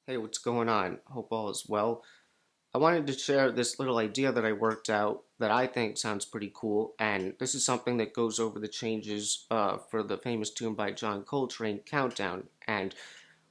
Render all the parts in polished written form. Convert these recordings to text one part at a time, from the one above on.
Hey, what's going on? Hope all is well. I wanted to share this little idea that I worked out that I think sounds pretty cool, and this is something that goes over the changes for the famous tune by John Coltrane, Countdown. And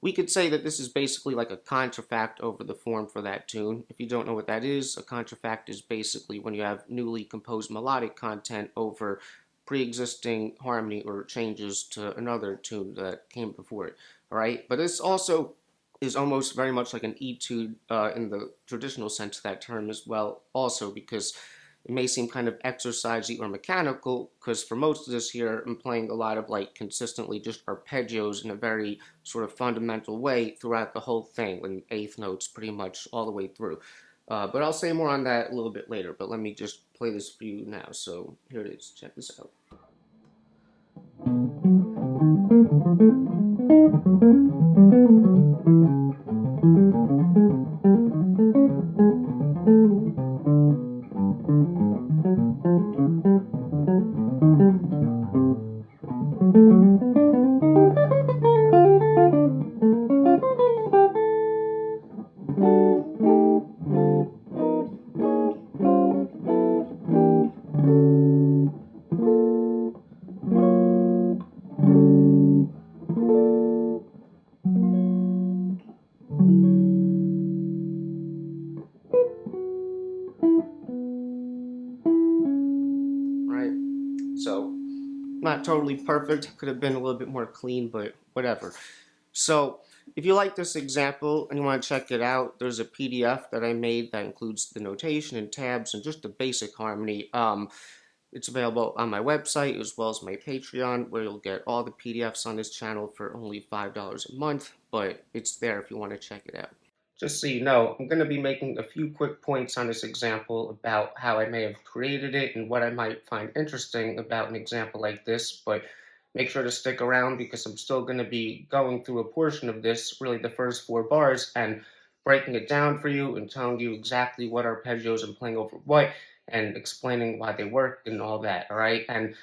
we could say that this is basically like a contrafact over the form for that tune. If you don't know what that is, a contrafact is basically when you have newly composed melodic content over pre-existing harmony or changes to another tune that came before it. All right, but this also is almost very much like an etude in the traditional sense of that term as well, also because it may seem kind of exercisey or mechanical, because for most of this here, I'm playing a lot of like consistently just arpeggios in a very sort of fundamental way throughout the whole thing, with eighth notes pretty much all the way through. But I'll say more on that a little bit later, but let me just play this for you now. So here it is, check this out. Right? So not totally perfect, could have been a little bit more clean, but whatever. So if you like this example and you want to check it out, there's a PDF that I made that includes the notation and tabs and just the basic harmony. It's available on my website as well as my Patreon, where you'll get all the PDFs on this channel for only $5 a month, but it's there if you want to check it out. Just so you know, I'm going to be making a few quick points on this example about how I may have created it and what I might find interesting about an example like this, but make sure to stick around because I'm still going to be going through a portion of this, really the first four bars, and breaking it down for you and telling you exactly what arpeggios I'm playing over what and explaining why they work and all that, all right? And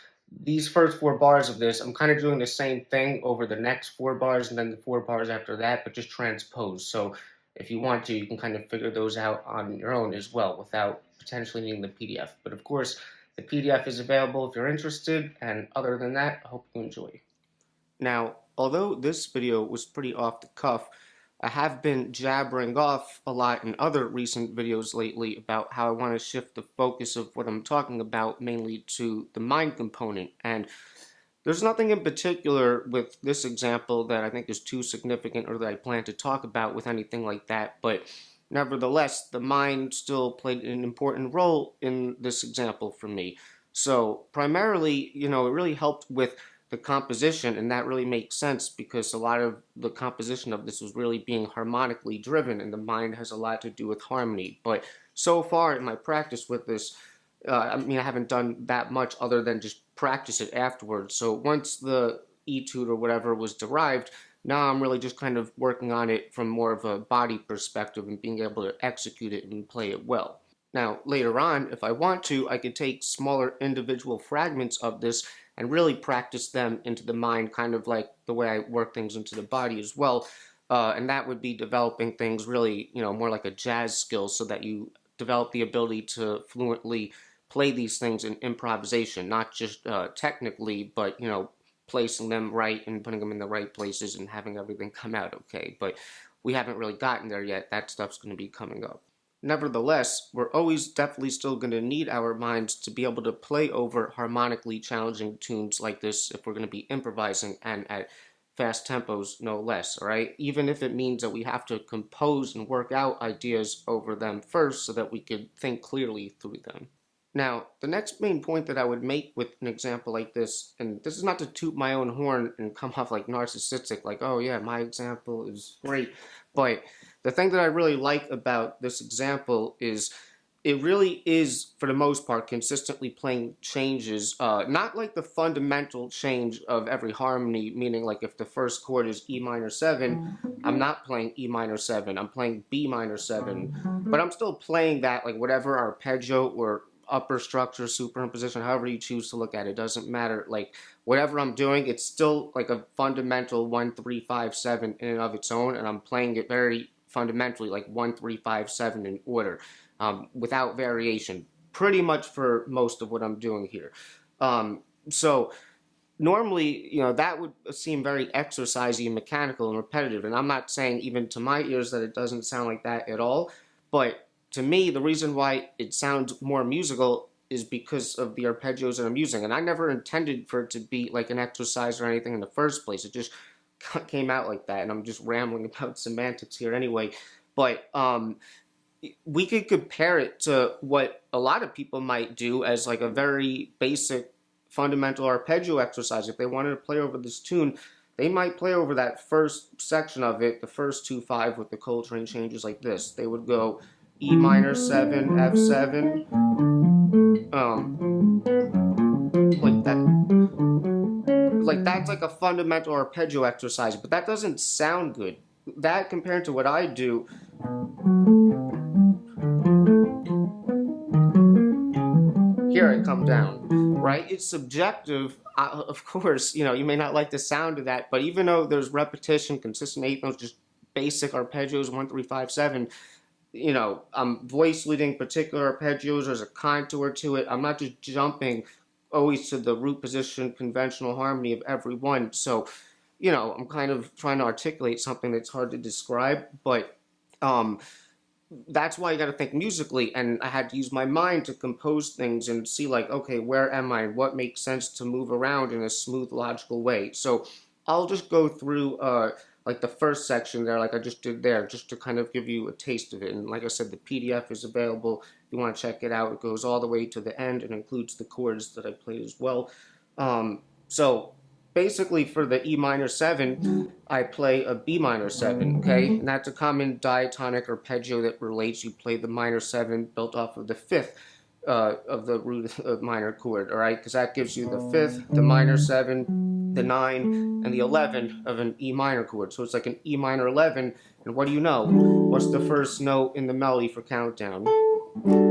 these first four bars of this, I'm kind of doing the same thing over the next four bars and then the four bars after that, but just transposed. So if you want to, you can kind of figure those out on your own as well without potentially needing the PDF. But of course, the PDF is available if you're interested, and other than that, I hope you enjoy. Now, although this video was pretty off the cuff, I have been jabbering off a lot in other recent videos lately about how I want to shift the focus of what I'm talking about mainly to the mind component, and there's nothing in particular with this example that I think is too significant or that I plan to talk about with anything like that, but nevertheless, the mind still played an important role in this example for me. So primarily, it really helped with the composition, and that really makes sense because a lot of the composition of this was really being harmonically driven, and the mind has a lot to do with harmony. But so far in my practice with this, I haven't done that much other than just practice it afterwards. So once the etude or whatever was derived, now I'm really just kind of working on it from more of a body perspective and being able to execute it and play it well. Now, later on, if I want to, I could take smaller individual fragments of this and really practice them into the mind, kind of like the way I work things into the body as well. And that would be developing things really, more like a jazz skill so that you develop the ability to fluently play these things in improvisation, not just technically, but placing them right and putting them in the right places and having everything come out okay. But we haven't really gotten there yet. That stuff's going to be coming up. Nevertheless, we're always definitely still going to need our minds to be able to play over harmonically challenging tunes like this if we're going to be improvising and at fast tempos, no less, all right? Even if it means that we have to compose and work out ideas over them first so that we could think clearly through them. Now, the next main point that I would make with an example like this, and this is not to toot my own horn and come off like narcissistic, like, oh yeah, my example is great, but the thing that I really like about this example is it really is, for the most part, consistently playing changes, not like the fundamental change of every harmony, meaning like if the first chord is E minor 7, I'm not playing E minor 7, I'm playing B minor 7, but I'm still playing that, like whatever arpeggio or upper structure, superimposition, however you choose to look at it, doesn't matter. Like whatever I'm doing, it's still like a fundamental 1, 3, 5, 7 in and of its own, and I'm playing it very fundamentally like 1, 3, 5, 7 in order, without variation, pretty much for most of what I'm doing here. So normally, that would seem very exercisey and mechanical and repetitive. And I'm not saying even to my ears that it doesn't sound like that at all. But to me, the reason why it sounds more musical is because of the arpeggios that I'm using. And I never intended for it to be like an exercise or anything in the first place. It just came out like that. And I'm just rambling about semantics here anyway. But we could compare it to what a lot of people might do as like a very basic fundamental arpeggio exercise. If they wanted to play over this tune, they might play over that first section of it, the first 2/5 with the Coltrane changes like this. They would go E minor 7, F7, like that. Like that's like a fundamental arpeggio exercise, but that doesn't sound good. That compared to what I do, here I come down, right? It's subjective, of course. You may not like the sound of that, but even though there's repetition, consistent eighth notes, just basic arpeggios, 1, 3, 5, 7. I'm voice leading particular arpeggios. There's a contour to it. I'm not just jumping always to the root position, conventional harmony of every one. So, I'm kind of trying to articulate something that's hard to describe, but that's why you got to think musically, and I had to use my mind to compose things and see like, okay, where am I? What makes sense to move around in a smooth, logical way? So I'll just go through like the first section there, like I just did there, just to kind of give you a taste of it. And like I said, the PDF is available if you want to check it out. It goes all the way to the end and includes the chords that I played as well. So basically, for the E minor 7, I play a B minor 7, okay? And that's a common diatonic arpeggio that relates. You play the minor 7 built off of the 5th of the root minor chord, all right? Because that gives you the 5th, the minor 7, the 9, and the 11 of an E minor chord. So it's like an E minor 11, and what do you know? What's the first note in the melody for countdown?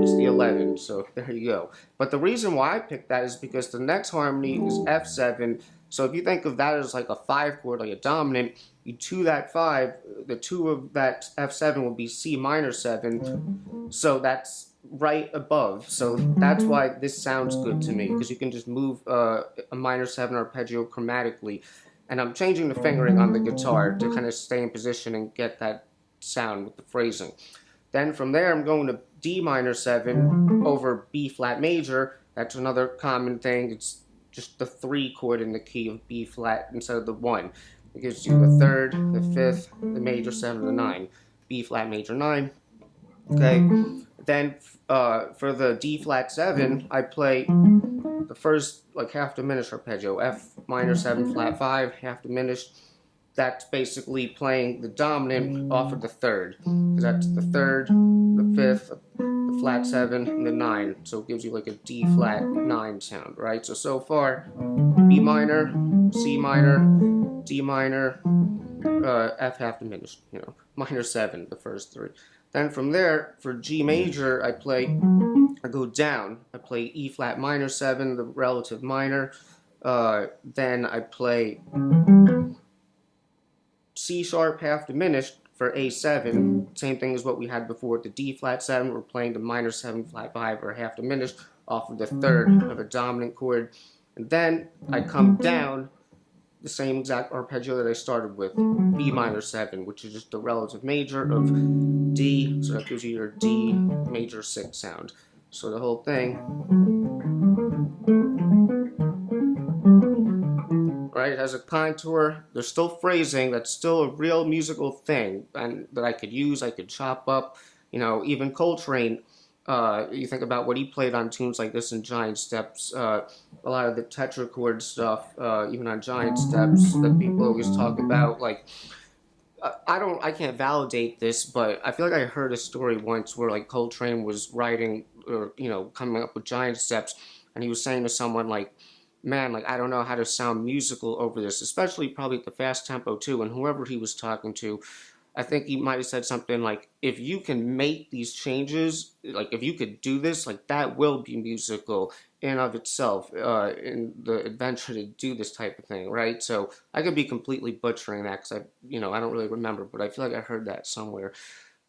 It's the 11, so there you go. But the reason why I picked that is because the next harmony is F7. So if you think of that as like a 5 chord, like a dominant, you 2 that 5, the 2 of that F7 will be C minor 7. So that's right above. So that's why this sounds good to me, because you can just move a minor 7 arpeggio chromatically. And I'm changing the fingering on the guitar to kind of stay in position and get that sound with the phrasing. Then from there, I'm going to D minor 7 over B flat major. That's another common thing. It's just the 3 chord in the key of B flat instead of the 1. It gives you the 3rd, the 5th, the major 7, the 9. B flat major 9. Okay. Then for the D flat 7, I play the first like half diminished arpeggio, F minor 7 flat 5, half diminished. That's basically playing the dominant off of the 3rd, because that's the 3rd, the 5th, the flat 7, and the 9. So it gives you like a D flat 9 sound, right? So far, B minor, C minor, D minor, F half diminished, minor 7, the first 3. Then from there, for G major, I go down. I play E flat minor 7, the relative minor. Then I play C sharp half diminished for A7, same thing as what we had before with the D flat 7. We're playing the minor 7 flat 5 or half diminished off of the 3rd of a dominant chord. And then I come down the same exact arpeggio that I started with, B minor 7, which is just the relative major of D, so that gives you your D major 6 sound. So the whole thing, right, it has a contour. There's still phrasing. That's still a real musical thing, and that I could use. I could chop up. Even Coltrane. You think about what he played on tunes like this in Giant Steps. A lot of the tetrachord stuff, even on Giant Steps, that people always talk about. Like, I can't validate this, but I feel like I heard a story once where like Coltrane was writing or coming up with Giant Steps, and he was saying to someone like, man, like I don't know how to sound musical over this, especially probably at the fast tempo too. And whoever he was talking to, I think he might have said something like, if you can make these changes, like if you could do this, like that will be musical in of itself, in the adventure to do this type of thing, right? So I could be completely butchering that because I don't really remember, but I feel like I heard that somewhere.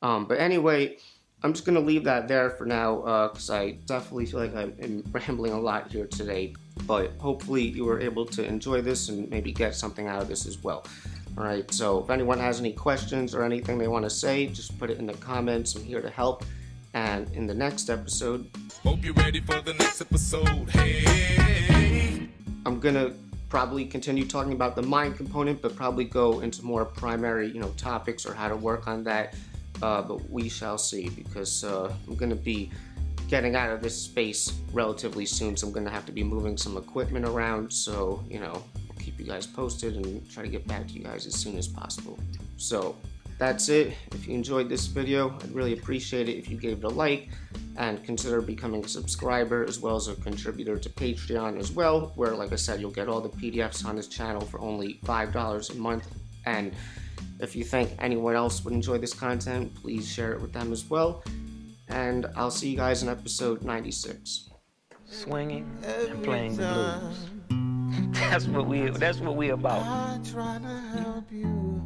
But anyway, I'm just gonna leave that there for now because I definitely feel like I'm rambling a lot here today. But hopefully you were able to enjoy this and maybe get something out of this as well. All right, so if anyone has any questions or anything they want to say, just put it in the comments. I'm here to help. And in the next episode, hope you're ready for the next episode. Hey, I'm gonna probably continue talking about the mind component, but probably go into more primary, topics or how to work on that. But we shall see, because I'm gonna be getting out of this space relatively soon, so I'm gonna have to be moving some equipment around. So I'll keep you guys posted and try to get back to you guys as soon as possible. So that's it. If you enjoyed this video, I'd really appreciate it if you gave it a like and consider becoming a subscriber as well as a contributor to Patreon as well, where, like I said, you'll get all the PDFs on this channel for only $5 a month. And if you think anyone else would enjoy this content, please share it with them as well. And I'll see you guys in episode 96. Swinging and playing the blues. That's what we about. I try to help you.